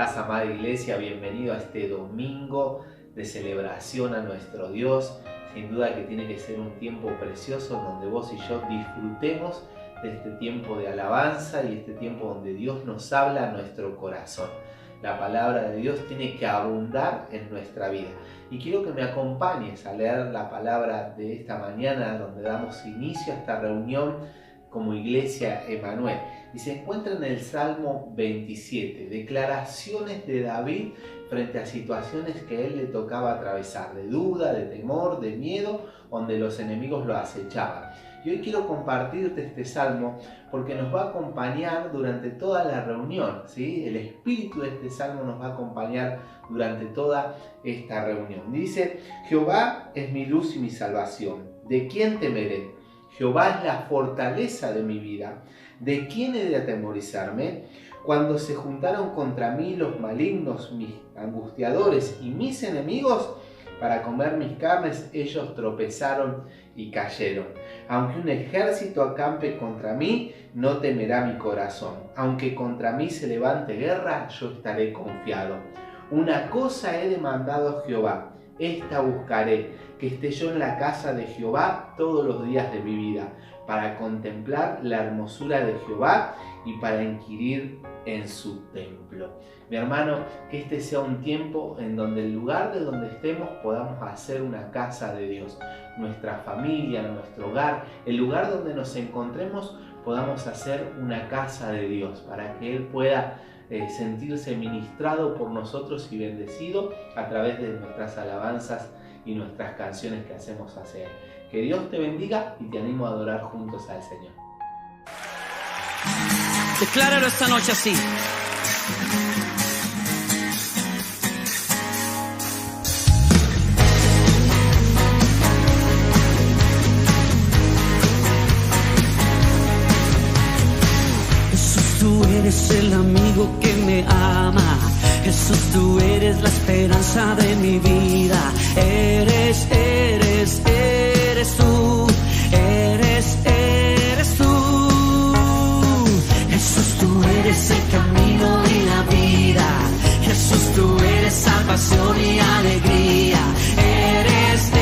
estás, amada iglesia? Bienvenido a este domingo de celebración a nuestro Dios. Sin duda que tiene que ser un tiempo precioso donde vos y yo disfrutemos de este tiempo de alabanza y este tiempo donde Dios nos habla a nuestro corazón. La palabra de Dios tiene que abundar en nuestra vida. Y quiero que me acompañes a leer la palabra de esta mañana donde damos inicio a esta reunión como Iglesia Emanuel. Y se encuentra en el Salmo 27, declaraciones de David frente a situaciones que a él le tocaba atravesar, de duda, de temor, de miedo, donde los enemigos lo acechaban. Y hoy quiero compartirte este salmo porque nos va a acompañar durante toda la reunión, ¿sí? El espíritu de este salmo nos va a acompañar durante toda esta reunión. Dice: Jehová es mi luz y mi salvación. ¿De quién temeré? Jehová es la fortaleza de mi vida. ¿De quién he de atemorizarme? Cuando se juntaron contra mí los malignos, mis angustiadores y mis enemigos, para comer mis carnes, ellos tropezaron y cayeron. Aunque un ejército acampe contra mí, no temerá mi corazón. Aunque contra mí se levante guerra, yo estaré confiado. Una cosa he demandado a Jehová, esta buscaré, que esté yo en la casa de Jehová todos los días de mi vida, para contemplar la hermosura de Jehová y para inquirir en su templo. Mi hermano, que este sea un tiempo en donde el lugar de donde estemos podamos hacer una casa de Dios. Nuestra familia, nuestro hogar, el lugar donde nos encontremos, podamos hacer una casa de Dios para que Él pueda sentirse ministrado por nosotros y bendecido a través de nuestras alabanzas y nuestras canciones que hacemos hacia Él. Que Dios te bendiga y te animo a adorar juntos al Señor. Decláralo esta noche así. Jesús, tú eres el amigo que me ama. Jesús, tú eres la esperanza de mi vida. Eres tú. Eres tú. Jesús, tú eres el camino y la vida. Jesús, tú eres salvación y alegría. Eres tú.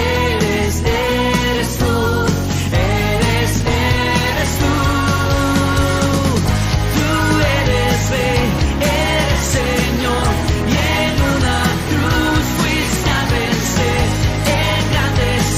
Eres tú. Tú eres Rey, eres Señor, y en una cruz fuiste a vencer, engrandecer.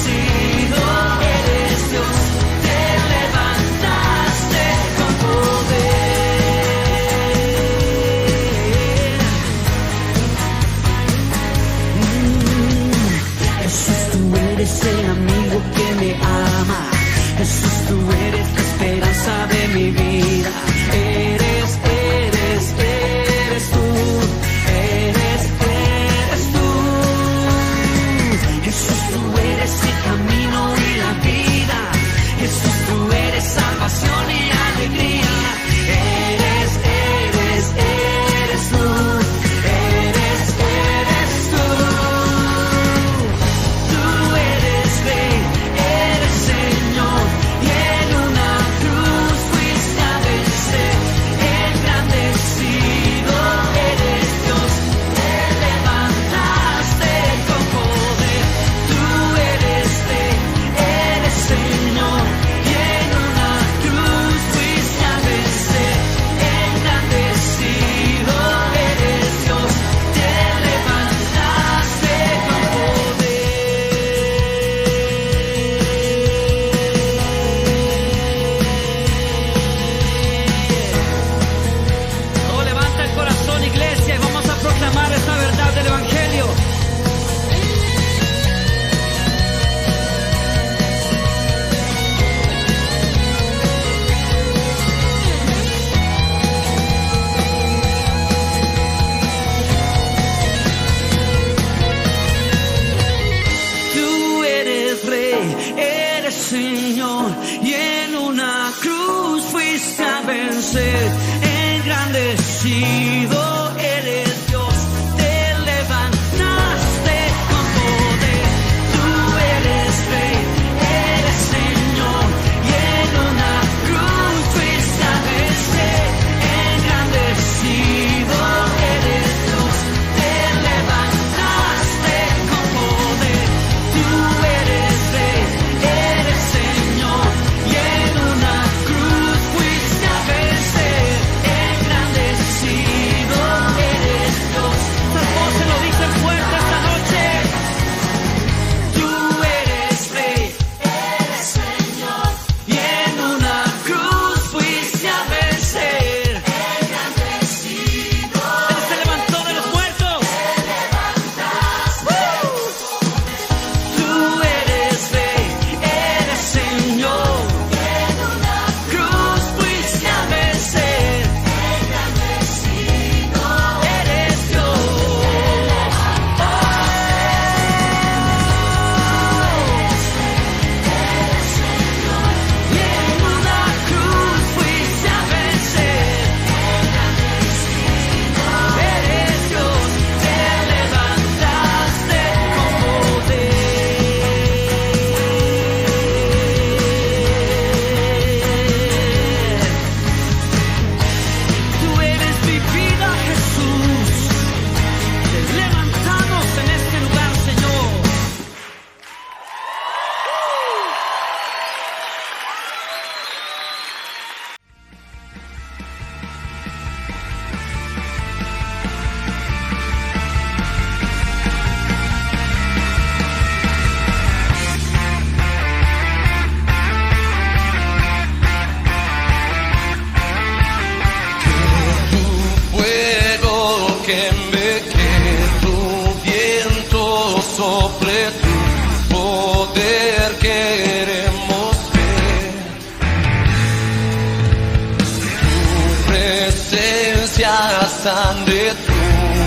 presencia de tu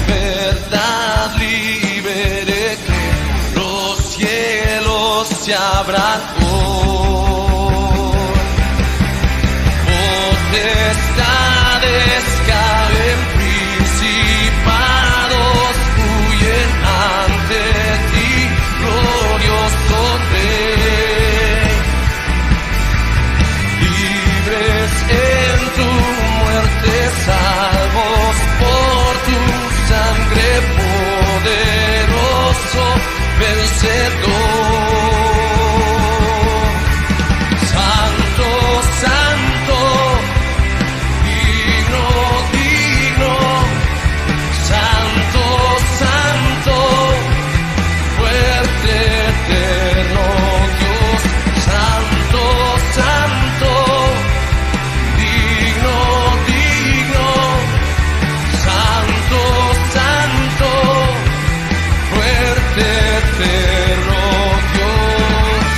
verdad libre, que los cielos se abran hoy. Potestades caen, principados huyen ante ti, glorioso Rey. Libres en tu muerte, salvos por tu sangre, poderoso vencedor. Santo, santo, digno, digno, santo, santo, fuerte, eterno Dios. Santo, santo, digno, digno, santo, santo, fuerte, eterno Dios.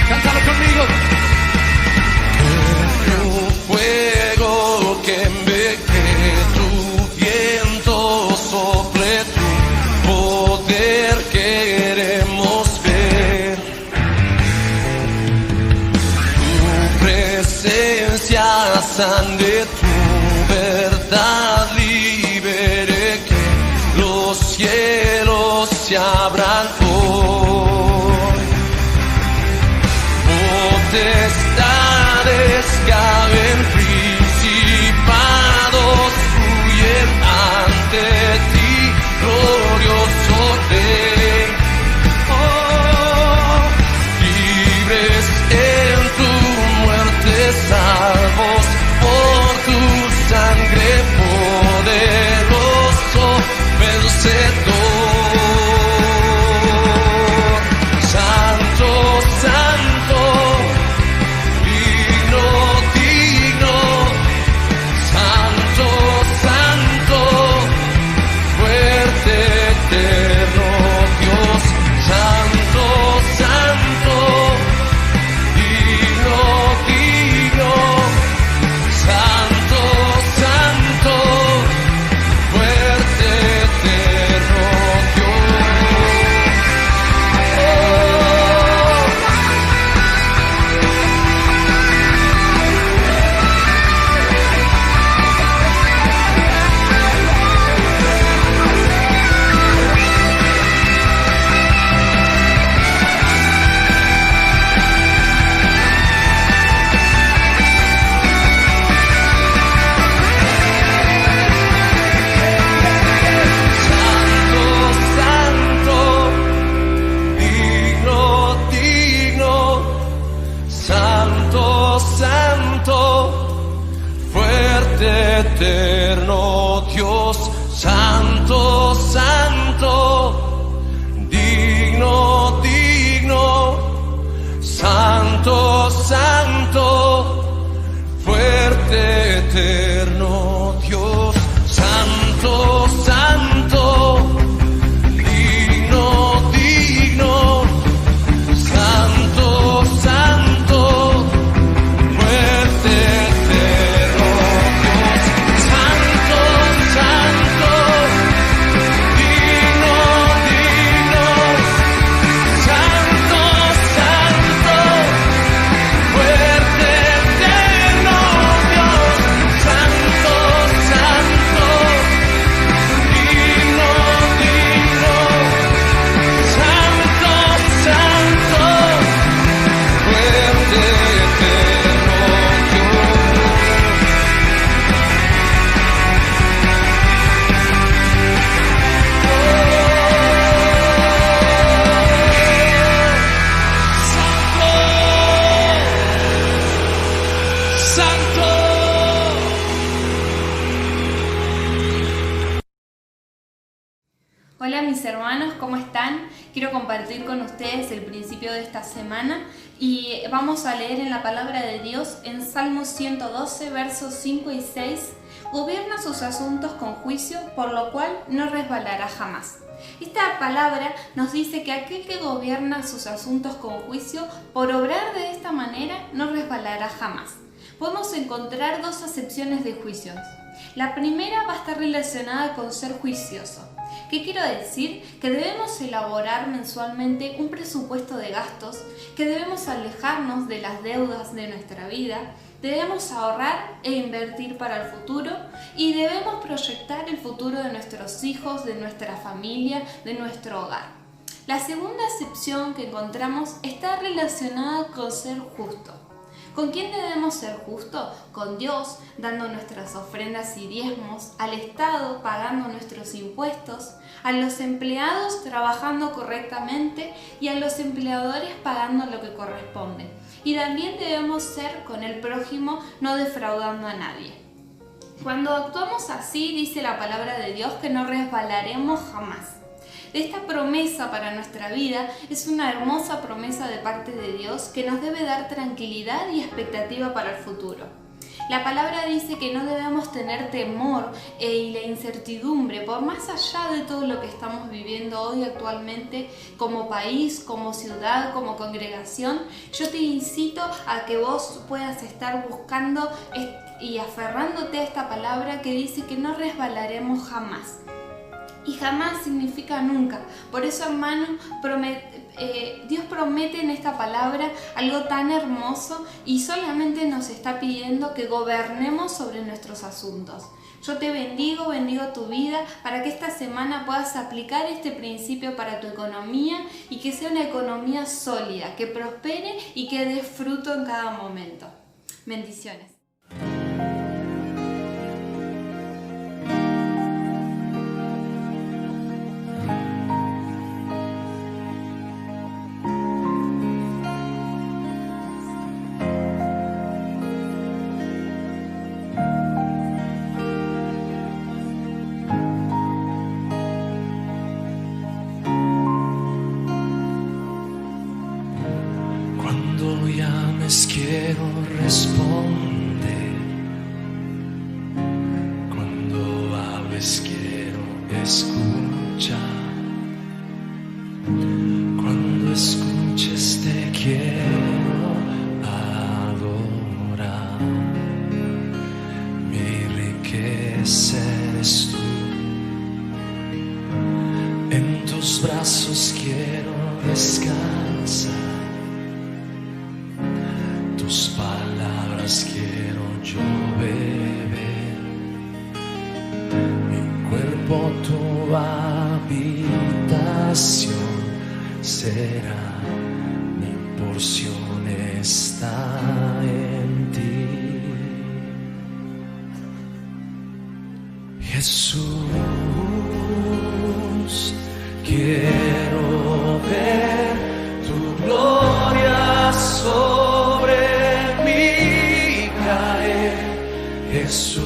Cántalo conmigo. Tu fuego queme, que tu viento sople, tu poder queremos ver. Tu presencia sane, tu verdad libere, que los cielos se abran hoy. Potestades caen, principados huyen ante ti, glorioso Rey. Oh, libres en tu muerte, salvos por tu sangre, poderoso vencedor. Santo, santo, digno, digno, santo, santo, fuerte, eterno Dios. Santo, santo, digno, digno, santo, santo, fuerte, eterno Dios. Santo, santo, digno, digno, santo, santo, fuerte, eterno Dios. Santo, santo, digno, digno, santo, santo, fuerte, eterno Dios. Santo, santo, digno, digno, santo, santo, fuerte, eterno Dios. Santo, santo, digno, digno, santo, santo, fuerte, eterno Dios. Santo, santo, digno, digno, santo, santo, fuerte, eterno Dios. Santo, santo. Hola mis hermanos, ¿cómo están? Quiero compartir con ustedes el principio de esta semana y vamos a leer en la palabra de Dios en Salmo 112, versos 5 y 6, gobierna sus asuntos con juicio, por lo cual no resbalará jamás. Esta palabra nos dice que aquel que gobierna sus asuntos con juicio, por obrar de esta manera, no resbalará jamás. Podemos encontrar dos acepciones de juicios. La primera va a estar relacionada con ser juicioso. ¿Qué quiero decir? Que debemos elaborar mensualmente un presupuesto de gastos, que debemos alejarnos de las deudas de nuestra vida, debemos ahorrar e invertir para el futuro y debemos proyectar el futuro de nuestros hijos, de nuestra familia, de nuestro hogar. La segunda acepción que encontramos está relacionada con ser justo. ¿Con quién debemos ser justos? Con Dios, dando nuestras ofrendas y diezmos, al Estado, pagando nuestros impuestos, a los empleados trabajando correctamente y a los empleadores pagando lo que corresponde. Y también debemos ser con el prójimo, no defraudando a nadie. Cuando actuamos así, dice la palabra de Dios que no resbalaremos jamás. Esta promesa para nuestra vida es una hermosa promesa de parte de Dios que nos debe dar tranquilidad y expectativa para el futuro. La palabra dice que no debemos tener temor y la incertidumbre por más allá de todo lo que estamos viviendo hoy actualmente como país, como ciudad, como congregación. Yo te incito a que vos puedas estar buscando y aferrándote a esta palabra que dice que no resbalaremos jamás. Y jamás significa nunca. Por eso, hermano, Dios promete en esta palabra algo tan hermoso y solamente nos está pidiendo que gobernemos sobre nuestros asuntos. Yo te bendigo tu vida para que esta semana puedas aplicar este principio para tu economía y que sea una economía sólida, que prospere y que dé fruto en cada momento. Bendiciones. Cuando llames quiero responder, cuando hables quiero escuchar, cuando escuches te quiero adorar, mi riqueza eres tú, en tus brazos quiero descansar. Tus palabras quiero yo beber, mi cuerpo tu habitación será, mi porción está en ti. Jesús, quiero ver tu gloria sobre Jesús,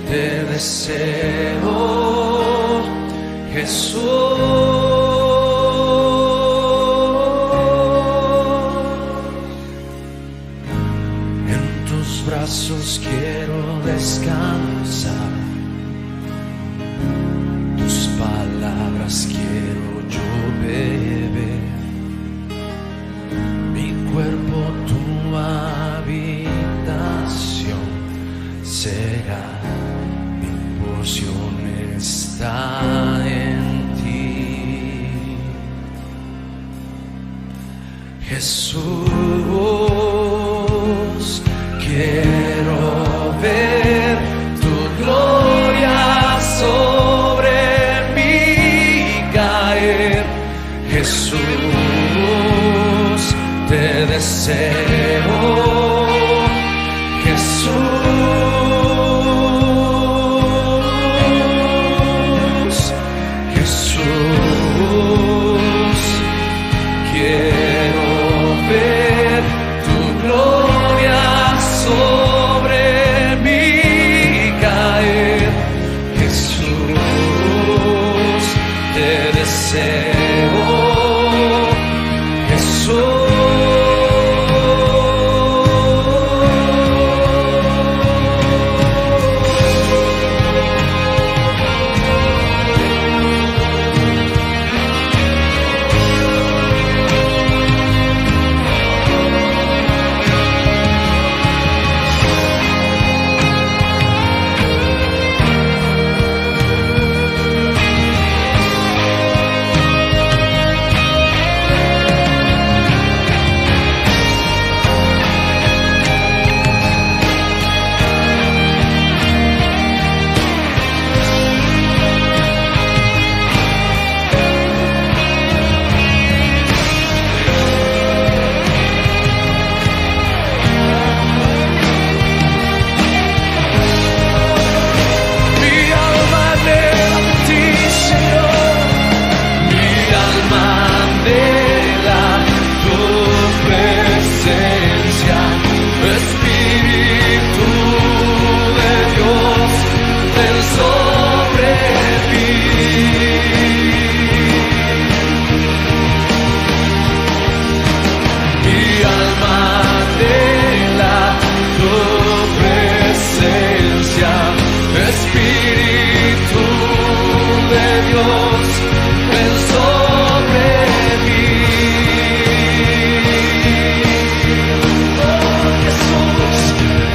te deseo, Jesús. En tus brazos quiero descansar, tus palabras quiero yo beber, mi cuerpo tu habitación será, mi porción está en ti. Jesús, quiero ver tu gloria sobre mí caer. Jesús, te deseo, Jesús, Jesús, quiero ver tu gloria sobre mí caer. Jesús, te deseo, Jesús. cielos ven sobre mí. Oh Jesús,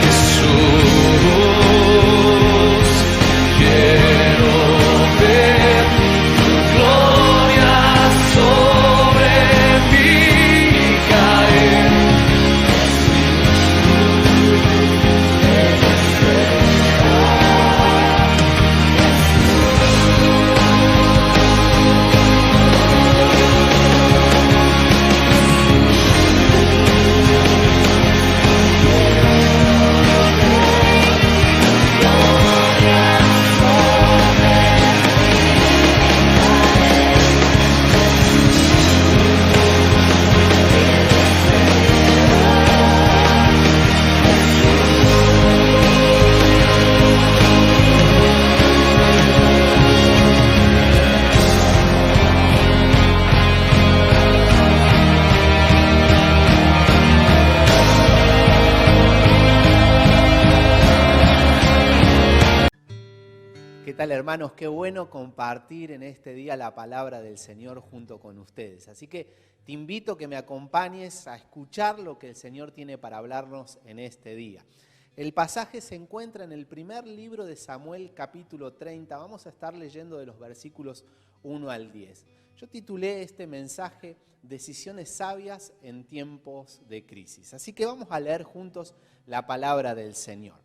Jesús, quiero ver tu gloria sobre mí caer. ¿Qué tal, hermanos? Qué bueno compartir en este día la palabra del Señor junto con ustedes. Así que te invito a que me acompañes a escuchar lo que el Señor tiene para hablarnos en este día. El pasaje se encuentra en el primer libro de Samuel, capítulo 30. Vamos a estar leyendo de los versículos 1 al 10. Yo titulé este mensaje Decisiones sabias en tiempos de crisis. Así que vamos a leer juntos la palabra del Señor.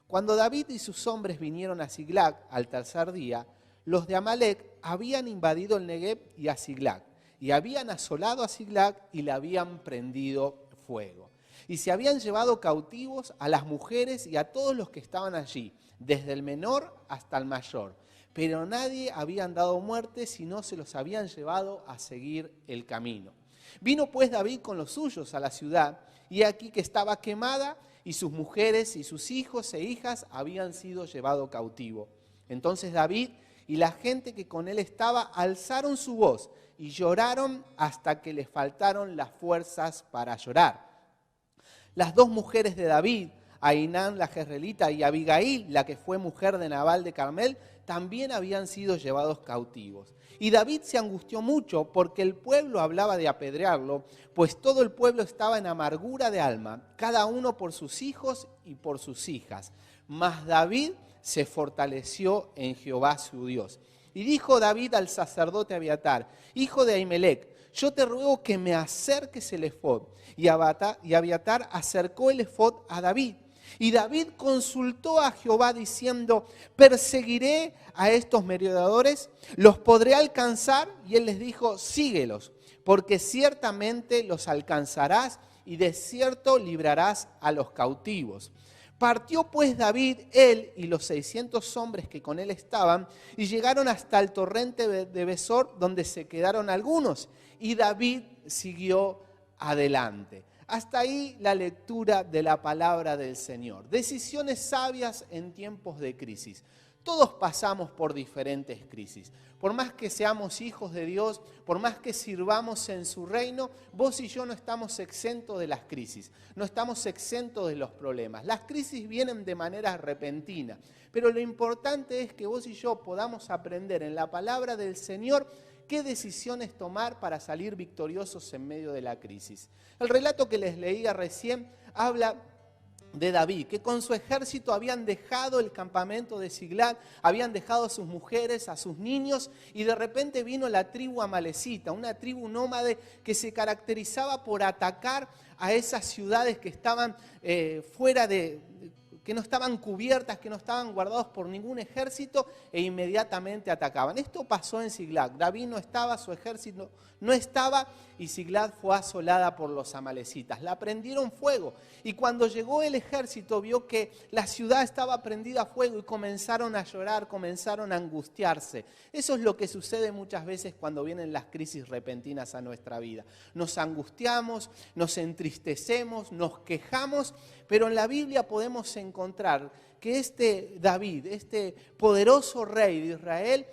Cuando David y sus hombres vinieron a Siglag al tercer día, los de Amalec habían invadido el Negev y a Siglag, y habían asolado a Siglag y le habían prendido fuego. Y se habían llevado cautivos a las mujeres y a todos los que estaban allí, desde el menor hasta el mayor. Pero nadie habían dado muerte, sino se los habían llevado a seguir el camino. Vino pues David con los suyos a la ciudad, y aquí que estaba quemada, y sus mujeres y sus hijos e hijas habían sido llevados cautivos. Entonces David y la gente que con él estaba alzaron su voz y lloraron hasta que les faltaron las fuerzas para llorar. Las dos mujeres de David, Ainán la jezreelita y Abigail, la que fue mujer de Nabal de Carmel, también habían sido llevados cautivos. Y David se angustió mucho porque el pueblo hablaba de apedrearlo, pues todo el pueblo estaba en amargura de alma, cada uno por sus hijos y por sus hijas. Mas David se fortaleció en Jehová su Dios. Y dijo David al sacerdote Abiatar, hijo de Ahimelech, yo te ruego que me acerques el efod. Y Abiatar acercó el efod a David. Y David consultó a Jehová diciendo, ¿perseguiré a estos merodeadores? ¿Los podré alcanzar? Y él les dijo, síguelos, porque ciertamente los alcanzarás y de cierto librarás a los cautivos. Partió pues David, él y los 600 hombres que con él estaban, y llegaron hasta el torrente de Besor, donde se quedaron algunos, y David siguió adelante. Hasta ahí la lectura de la palabra del Señor. Decisiones sabias en tiempos de crisis. Todos pasamos por diferentes crisis. Por más que seamos hijos de Dios, por más que sirvamos en su reino, vos y yo no estamos exentos de las crisis, no estamos exentos de los problemas. Las crisis vienen de manera repentina, pero lo importante es que vos y yo podamos aprender en la palabra del Señor qué decisiones tomar para salir victoriosos en medio de la crisis. El relato que les leía recién habla de David, que con su ejército habían dejado el campamento de Siglag, habían dejado a sus mujeres, a sus niños, y de repente vino la tribu amalecita, una tribu nómade que se caracterizaba por atacar a esas ciudades que estaban que no estaban cubiertas, que no estaban guardados por ningún ejército, e inmediatamente atacaban. Esto pasó en Siglag. David no estaba, su ejército no estaba, y Siglag fue asolada por los amalecitas. La prendieron fuego, y cuando llegó el ejército vio que la ciudad estaba prendida a fuego y comenzaron a llorar, comenzaron a angustiarse. Eso es lo que sucede muchas veces cuando vienen las crisis repentinas a nuestra vida. Nos angustiamos, nos entristecemos, nos quejamos, pero en la Biblia podemos encontrar que este David, este poderoso rey de Israel,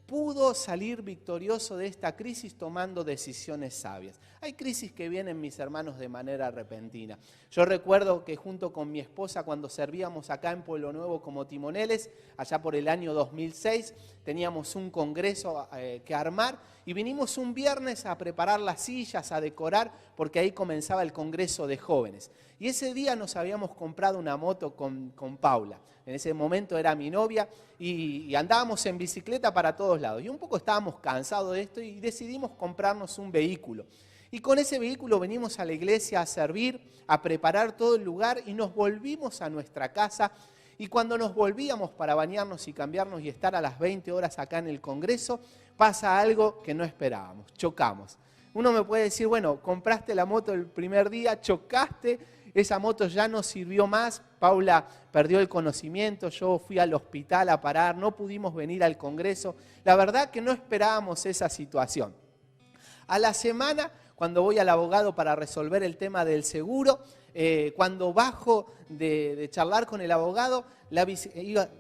pudo salir victorioso de esta crisis tomando decisiones sabias. Hay crisis que vienen, mis hermanos, de manera repentina. Yo recuerdo que junto con mi esposa, cuando servíamos acá en Pueblo Nuevo como timoneles, allá por el año 2006, teníamos un congreso que armar y vinimos un viernes a preparar las sillas, a decorar, porque ahí comenzaba el congreso de jóvenes. Y ese día nos habíamos comprado una moto con Paula. En ese momento era mi novia y andábamos en bicicleta para todos lados. Y un poco estábamos cansados de esto y decidimos comprarnos un vehículo. Y con ese vehículo venimos a la iglesia a servir, a preparar todo el lugar y nos volvimos a nuestra casa. Y cuando nos volvíamos para bañarnos y cambiarnos y estar a las 20 horas acá en el Congreso, pasa algo que no esperábamos, chocamos. Uno me puede decir, bueno, compraste la moto el primer día, chocaste, esa moto ya no sirvió más, Paula perdió el conocimiento, yo fui al hospital a parar, no pudimos venir al Congreso. La verdad que no esperábamos esa situación. A la semana, cuando voy al abogado para resolver el tema del seguro, cuando bajo de charlar con el abogado,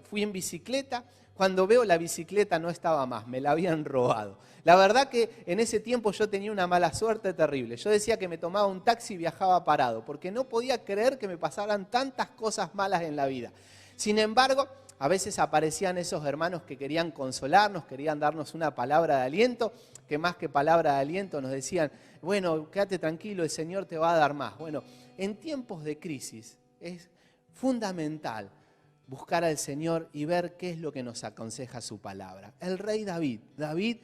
fui en bicicleta, cuando veo la bicicleta no estaba más, me la habían robado. La verdad que en ese tiempo yo tenía una mala suerte terrible. Yo decía que me tomaba un taxi y viajaba parado, porque no podía creer que me pasaran tantas cosas malas en la vida. Sin embargo, a veces aparecían esos hermanos que querían consolarnos, querían darnos una palabra de aliento, que más que palabra de aliento nos decían, bueno, quédate tranquilo, el Señor te va a dar más. Bueno, en tiempos de crisis es fundamental buscar al Señor y ver qué es lo que nos aconseja su palabra. El rey David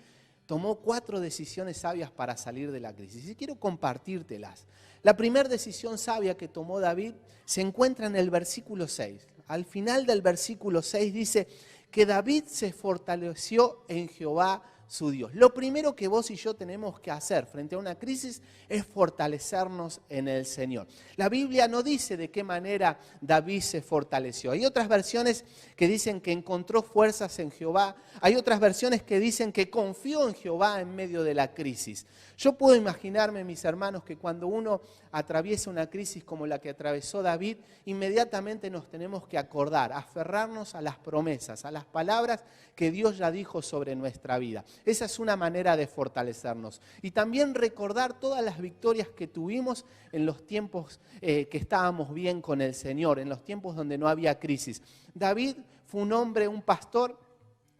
tomó 4 decisiones sabias para salir de la crisis y quiero compartírtelas. La primera decisión sabia que tomó David se encuentra en el versículo 6. Al final del versículo 6 dice que David se fortaleció en Jehová su Dios. Lo primero que vos y yo tenemos que hacer frente a una crisis es fortalecernos en el Señor. La Biblia no dice de qué manera David se fortaleció. Hay otras versiones que dicen que encontró fuerzas en Jehová. Hay otras versiones que dicen que confió en Jehová en medio de la crisis. Yo puedo imaginarme, mis hermanos, que cuando uno atraviesa una crisis como la que atravesó David, inmediatamente nos tenemos que acordar, aferrarnos a las promesas, a las palabras que Dios ya dijo sobre nuestra vida. Esa es una manera de fortalecernos. Y también recordar todas las victorias que tuvimos en los tiempos que estábamos bien con el Señor, en los tiempos donde no había crisis. David fue un hombre, un pastor,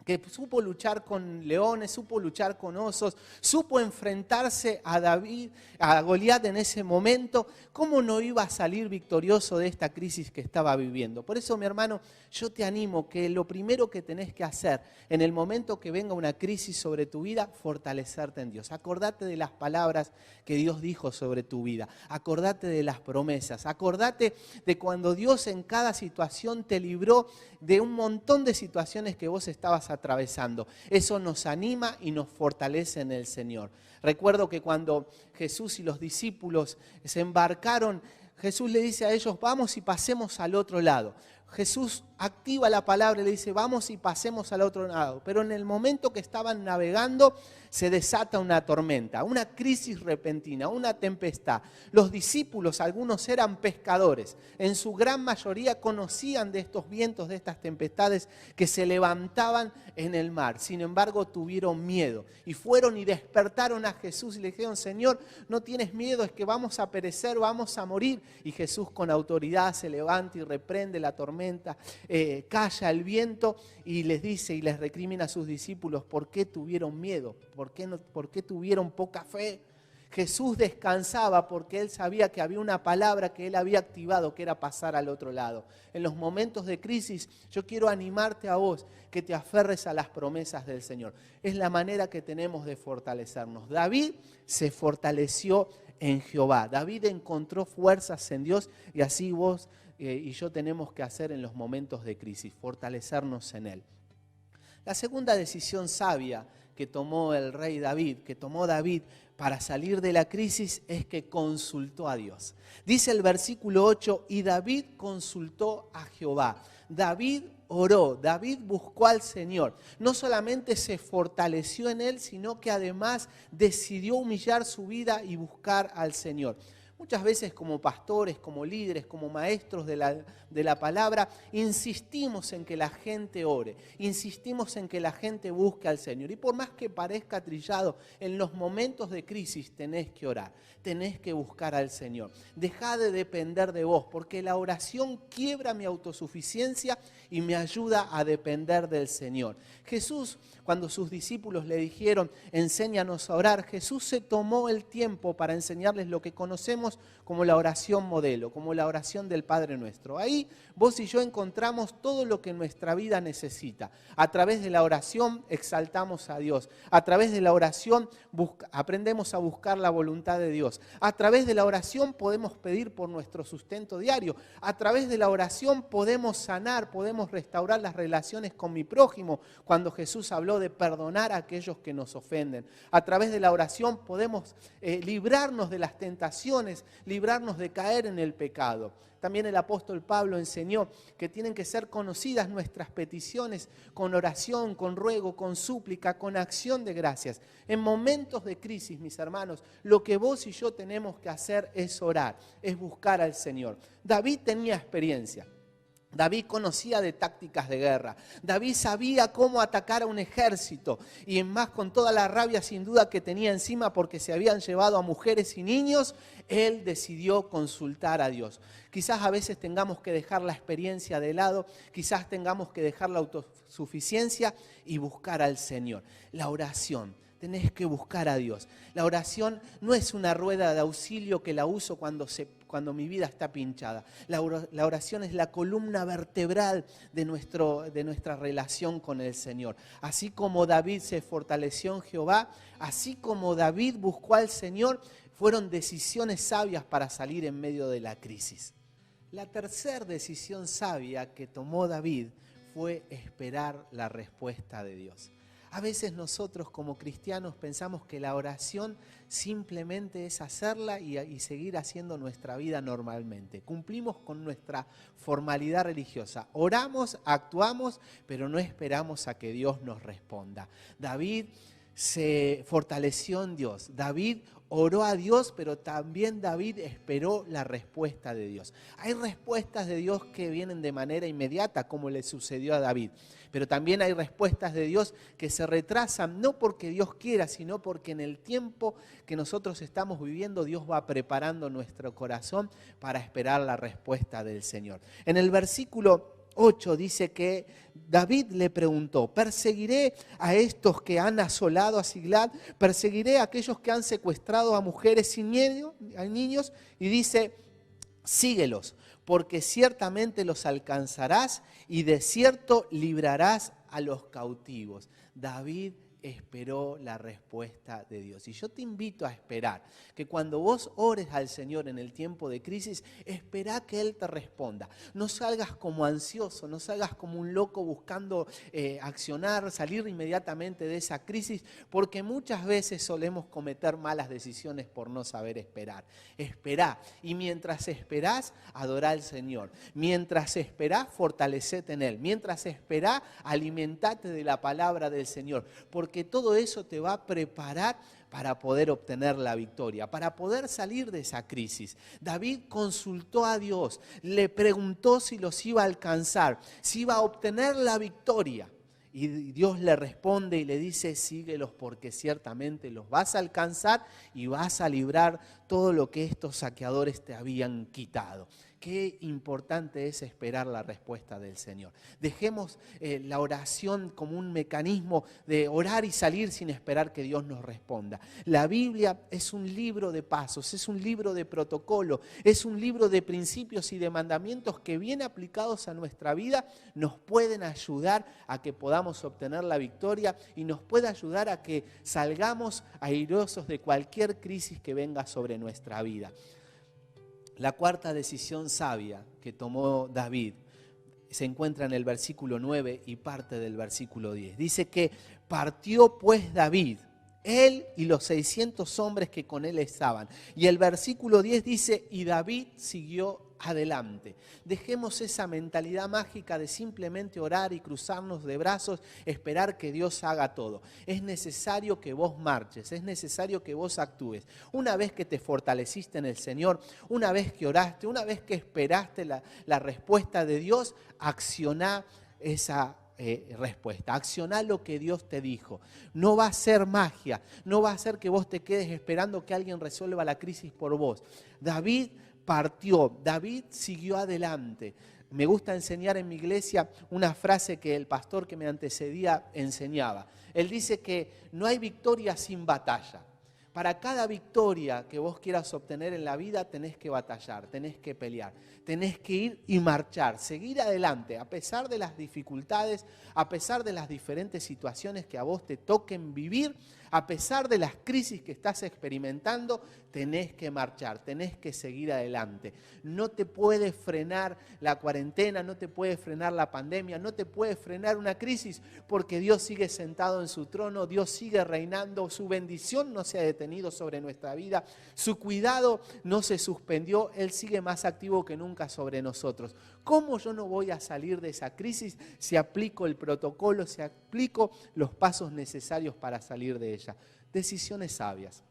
que supo luchar con leones, supo luchar con osos, supo enfrentarse a Goliat en ese momento. ¿Cómo no iba a salir victorioso de esta crisis que estaba viviendo? Por eso, mi hermano, yo te animo que lo primero que tenés que hacer en el momento que venga una crisis sobre tu vida, fortalecerte en Dios. Acordate de las palabras que Dios dijo sobre tu vida. Acordate de las promesas. Acordate de cuando Dios en cada situación te libró de un montón de situaciones que vos estabas atravesando. Eso nos anima y nos fortalece en el Señor. Recuerdo que cuando Jesús y los discípulos se embarcaron, Jesús le dice a ellos, vamos y pasemos al otro lado. Jesús activa la palabra y le dice, vamos y pasemos al otro lado. Pero en el momento que estaban navegando, se desata una tormenta, una crisis repentina, una tempestad. Los discípulos, algunos eran pescadores, en su gran mayoría conocían de estos vientos, de estas tempestades que se levantaban en el mar. Sin embargo, tuvieron miedo y fueron y despertaron a Jesús y le dijeron, Señor, no tienes miedo, es que vamos a perecer, vamos a morir. Y Jesús con autoridad se levanta y reprende la tormenta, calla el viento y les dice y les recrimina a sus discípulos, ¿por qué tuvieron miedo? ¿Por qué tuvieron poca fe? Jesús descansaba porque él sabía que había una palabra que él había activado, que era pasar al otro lado. En los momentos de crisis, yo quiero animarte a vos que te aferres a las promesas del Señor. Es la manera que tenemos de fortalecernos. David se fortaleció en Jehová. David encontró fuerzas en Dios y así vos y yo tenemos que hacer en los momentos de crisis, fortalecernos en Él. La segunda decisión sabia que tomó el rey David, que tomó David para salir de la crisis, es que consultó a Dios. Dice el versículo 8, y David consultó a Jehová. David oró, David buscó al Señor. No solamente se fortaleció en Él, sino que además decidió humillar su vida y buscar al Señor. Muchas veces como pastores, como líderes, como maestros de la palabra, insistimos en que la gente ore, insistimos en que la gente busque al Señor. Y por más que parezca trillado, en los momentos de crisis tenés que orar, tenés que buscar al Señor. Dejá de depender de vos, porque la oración quiebra mi autosuficiencia y me ayuda a depender del Señor. Jesús, cuando sus discípulos le dijeron, enséñanos a orar, Jesús se tomó el tiempo para enseñarles lo que conocemos como la oración modelo, como la oración del Padre Nuestro. Ahí vos y yo encontramos todo lo que nuestra vida necesita. A través de la oración exaltamos a Dios. A través de la oración aprendemos a buscar la voluntad de Dios. A través de la oración podemos pedir por nuestro sustento diario. A través de la oración podemos sanar, podemos restaurar las relaciones con mi prójimo, cuando Jesús habló de perdonar a aquellos que nos ofenden. A través de la oración podemos librarnos de las tentaciones, librarnos de caer en el pecado. También el apóstol Pablo enseñó que tienen que ser conocidas nuestras peticiones con oración, con ruego, con súplica, con acción de gracias. En momentos de crisis, mis hermanos, lo que vos y yo tenemos que hacer es orar, es buscar al Señor. David tenía experiencia. David conocía de tácticas de guerra. David sabía cómo atacar a un ejército. Y más con toda la rabia sin duda que tenía encima porque se habían llevado a mujeres y niños, él decidió consultar a Dios. Quizás a veces tengamos que dejar la experiencia de lado, quizás tengamos que dejar la autosuficiencia y buscar al Señor. La oración. Tenés que buscar a Dios. La oración no es una rueda de auxilio que la uso cuando mi vida está pinchada. La oración es la columna vertebral de nuestra relación con el Señor. Así como David se fortaleció en Jehová, así como David buscó al Señor, fueron decisiones sabias para salir en medio de la crisis. La tercera decisión sabia que tomó David fue esperar la respuesta de Dios. A veces nosotros como cristianos pensamos que la oración simplemente es hacerla y seguir haciendo nuestra vida normalmente. Cumplimos con nuestra formalidad religiosa. Oramos, actuamos, pero no esperamos a que Dios nos responda. David se fortaleció en Dios. David oró a Dios, pero también David esperó la respuesta de Dios. Hay respuestas de Dios que vienen de manera inmediata, como le sucedió a David. Pero también hay respuestas de Dios que se retrasan, no porque Dios quiera, sino porque en el tiempo que nosotros estamos viviendo, Dios va preparando nuestro corazón para esperar la respuesta del Señor. En el versículo 8 dice que David le preguntó, ¿perseguiré a estos que han asolado a Siglag? ¿Perseguiré a aquellos que han secuestrado a mujeres y niños? Y dice, síguelos, porque ciertamente los alcanzarás y de cierto librarás a los cautivos. David esperó la respuesta de Dios. Y yo te invito a esperar, que cuando vos ores al Señor en el tiempo de crisis, esperá que Él te responda. No salgas como ansioso, no salgas como un loco buscando accionar, salir inmediatamente de esa crisis, porque muchas veces solemos cometer malas decisiones por no saber esperar. Esperá, y mientras esperás, adorá al Señor. Mientras esperás, fortalecete en Él. Mientras esperás, alimentate de la palabra del Señor, porque todo eso te va a preparar para poder obtener la victoria, para poder salir de esa crisis. David consultó a Dios, le preguntó si los iba a alcanzar, si iba a obtener la victoria. Y Dios le responde y le dice, síguelos porque ciertamente los vas a alcanzar y vas a librar todo lo que estos saqueadores te habían quitado. Qué importante es esperar la respuesta del Señor. Dejemos la oración como un mecanismo de orar y salir sin esperar que Dios nos responda. La Biblia es un libro de pasos, es un libro de protocolo, es un libro de principios y de mandamientos que bien aplicados a nuestra vida nos pueden ayudar a que podamos obtener la victoria y nos puede ayudar a que salgamos airosos de cualquier crisis que venga sobre nuestra vida. La cuarta decisión sabia que tomó David se encuentra en el versículo 9 y parte del versículo 10. Dice que partió pues David, él y los 600 hombres que con él estaban. Y el versículo 10 dice, y David siguió adelante. Dejemos esa mentalidad mágica de simplemente orar y cruzarnos de brazos, esperar que Dios haga todo. Es necesario que vos marches, es necesario que vos actúes. Una vez que te fortaleciste en el Señor, una vez que oraste, una vez que esperaste la respuesta de Dios, accioná esa respuesta. Accioná lo que Dios te dijo. No va a ser magia, no va a ser que vos te quedes esperando que alguien resuelva la crisis por vos. David partió, David siguió adelante. Me gusta enseñar en mi iglesia una frase que el pastor que me antecedía enseñaba. Él dice que no hay victoria sin batalla. Para cada victoria que vos quieras obtener en la vida tenés que batallar, tenés que pelear, tenés que ir y marchar, seguir adelante, a pesar de las dificultades, a pesar de las diferentes situaciones que a vos te toquen vivir, a pesar de las crisis que estás experimentando, tenés que marchar, tenés que seguir adelante. No te puede frenar la cuarentena, no te puede frenar la pandemia, no te puede frenar una crisis, porque Dios sigue sentado en su trono, Dios sigue reinando, su bendición no se ha detenido sobre nuestra vida, su cuidado no se suspendió, Él sigue más activo que nunca sobre nosotros. ¿Cómo yo no voy a salir de esa crisis si aplico el protocolo, si aplico los pasos necesarios para salir de ella? Decisiones sabias.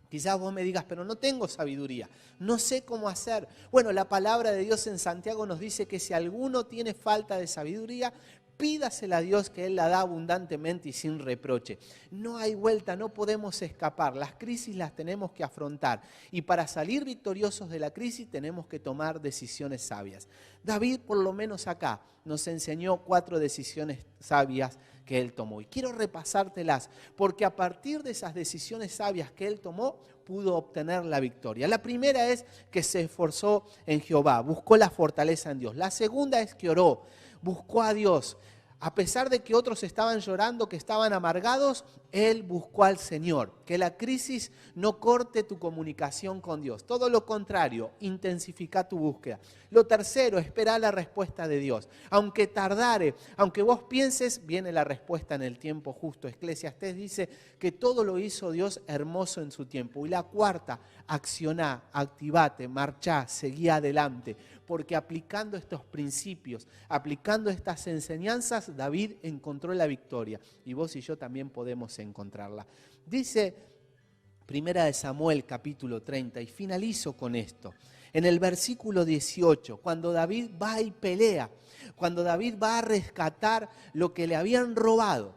Quizás vos me digas, pero no tengo sabiduría, no sé cómo hacer. Bueno, la palabra de Dios en Santiago nos dice que si alguno tiene falta de sabiduría, pídasela a Dios, que Él la da abundantemente y sin reproche. No hay vuelta, no podemos escapar. Las crisis las tenemos que afrontar. Y para salir victoriosos de la crisis tenemos que tomar decisiones sabias. David, por lo menos acá, nos enseñó 4 decisiones sabias que él tomó. Y quiero repasártelas, porque a partir de esas decisiones sabias que él tomó, pudo obtener la victoria. La primera es que se esforzó en Jehová, buscó la fortaleza en Dios. La segunda es que oró, buscó a Dios. A pesar de que otros estaban llorando, que estaban amargados, él buscó al Señor. Que la crisis no corte tu comunicación con Dios. Todo lo contrario, intensifica tu búsqueda. Lo tercero, espera la respuesta de Dios. Aunque tardare, aunque vos pienses, viene la respuesta en el tiempo justo. Eclesiastés dice que todo lo hizo Dios hermoso en su tiempo. Y la cuarta, accioná, activate, marchá, seguí adelante. Porque aplicando estos principios, aplicando estas enseñanzas, David encontró la victoria. Y vos y yo también podemos encontrarla. Dice 1 Samuel capítulo 30, y finalizo con esto. En el versículo 18, cuando David va y pelea, cuando David va a rescatar lo que le habían robado,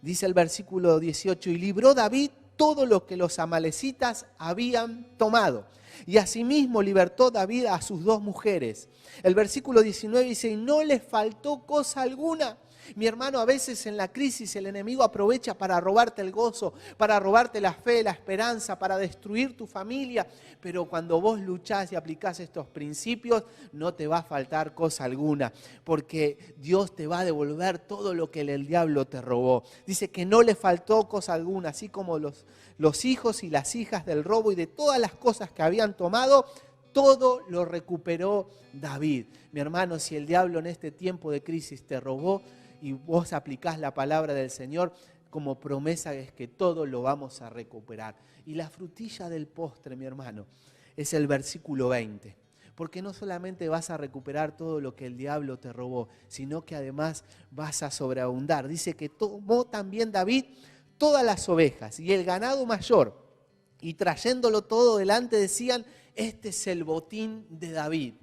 dice el versículo 18, y libró David todo lo que los amalecitas habían tomado. Y asimismo libertó David a sus 2 mujeres. El versículo 19 dice, y no les faltó cosa alguna. Mi hermano, a veces en la crisis el enemigo aprovecha para robarte el gozo, para robarte la fe, la esperanza, para destruir tu familia. Pero cuando vos luchás y aplicás estos principios, no te va a faltar cosa alguna, porque Dios te va a devolver todo lo que el diablo te robó. Dice que no le faltó cosa alguna, así como los hijos y las hijas del robo y de todas las cosas que habían tomado, todo lo recuperó David. Mi hermano, si el diablo en este tiempo de crisis te robó y vos aplicás la palabra del Señor, como promesa es que todo lo vamos a recuperar. Y la frutilla del postre, mi hermano, es el versículo 20. Porque no solamente vas a recuperar todo lo que el diablo te robó, sino que además vas a sobreabundar. Dice que tomó también David todas las ovejas y el ganado mayor, y trayéndolo todo delante decían, este es el botín de David.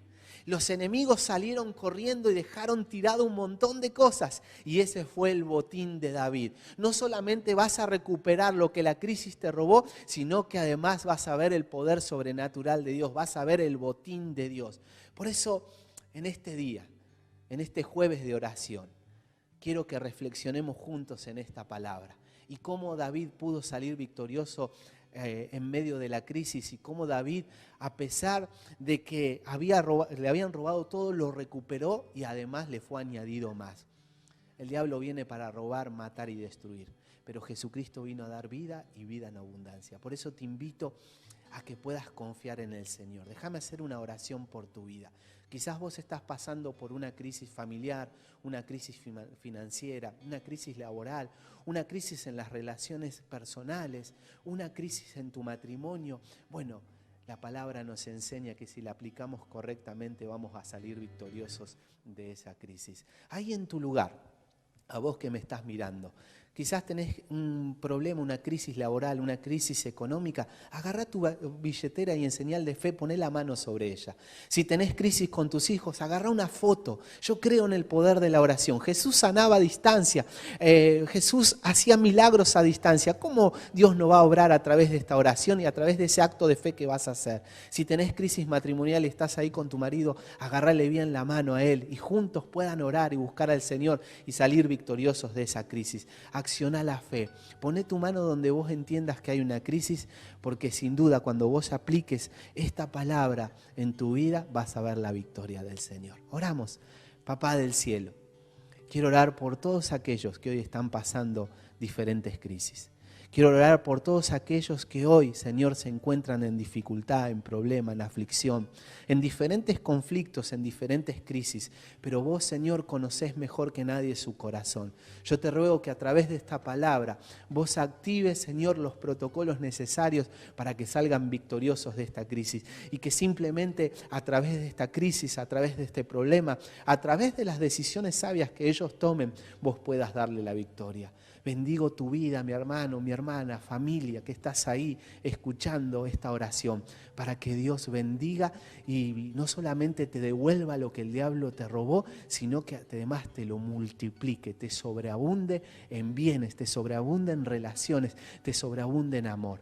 Los enemigos salieron corriendo y dejaron tirado un montón de cosas, y ese fue el botín de David. No solamente vas a recuperar lo que la crisis te robó, sino que además vas a ver el poder sobrenatural de Dios, vas a ver el botín de Dios. Por eso, en este día, en este jueves de oración, quiero que reflexionemos juntos en esta palabra y cómo David pudo salir victorioso en medio de la crisis, y cómo David, a pesar de que le habían robado todo, lo recuperó y además le fue añadido más. El diablo viene para robar, matar y destruir, pero Jesucristo vino a dar vida y vida en abundancia. Por eso te invito a que puedas confiar en el Señor. Déjame hacer una oración por tu vida. Quizás vos estás pasando por una crisis familiar, una crisis financiera, una crisis laboral, una crisis en las relaciones personales, una crisis en tu matrimonio. Bueno, La palabra nos enseña que si la aplicamos correctamente vamos a salir victoriosos de esa crisis. Ahí en tu lugar, a vos que me estás mirando, quizás tenés un problema, una crisis laboral, una crisis económica, agarrá tu billetera y en señal de fe poné la mano sobre ella. Si tenés crisis con tus hijos, agarrá una foto. Yo creo en el poder de la oración. Jesús sanaba a distancia, Jesús hacía milagros a distancia. ¿Cómo Dios no va a obrar a través de esta oración y a través de ese acto de fe que vas a hacer? Si tenés crisis matrimonial y estás ahí con tu marido, agarrale bien la mano a él y juntos puedan orar y buscar al Señor y salir victoriosos de esa crisis. Acciona la fe, poné tu mano donde vos entiendas que hay una crisis, porque sin duda cuando vos apliques esta palabra en tu vida vas a ver la victoria del Señor. Oramos. Papá del cielo, quiero orar por todos aquellos que hoy están pasando diferentes crisis. Quiero orar por todos aquellos que hoy, Señor, se encuentran en dificultad, en problema, en aflicción, en diferentes conflictos, en diferentes crisis. Pero vos, Señor, conocés mejor que nadie su corazón. Yo te ruego que a través de esta palabra vos actives, Señor, los protocolos necesarios para que salgan victoriosos de esta crisis. Y que simplemente a través de esta crisis, a través de este problema, a través de las decisiones sabias que ellos tomen, vos puedas darle la victoria. Bendigo tu vida, mi hermano, mi hermana, familia, que estás ahí escuchando esta oración, para que Dios bendiga y no solamente te devuelva lo que el diablo te robó, sino que además te lo multiplique, te sobreabunde en bienes, te sobreabunde en relaciones, te sobreabunde en amor.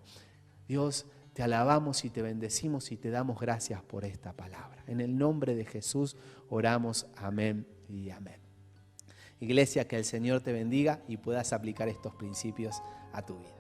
Dios, te alabamos y te bendecimos y te damos gracias por esta palabra. En el nombre de Jesús oramos, amén y amén. Iglesia, que el Señor te bendiga y puedas aplicar estos principios a tu vida.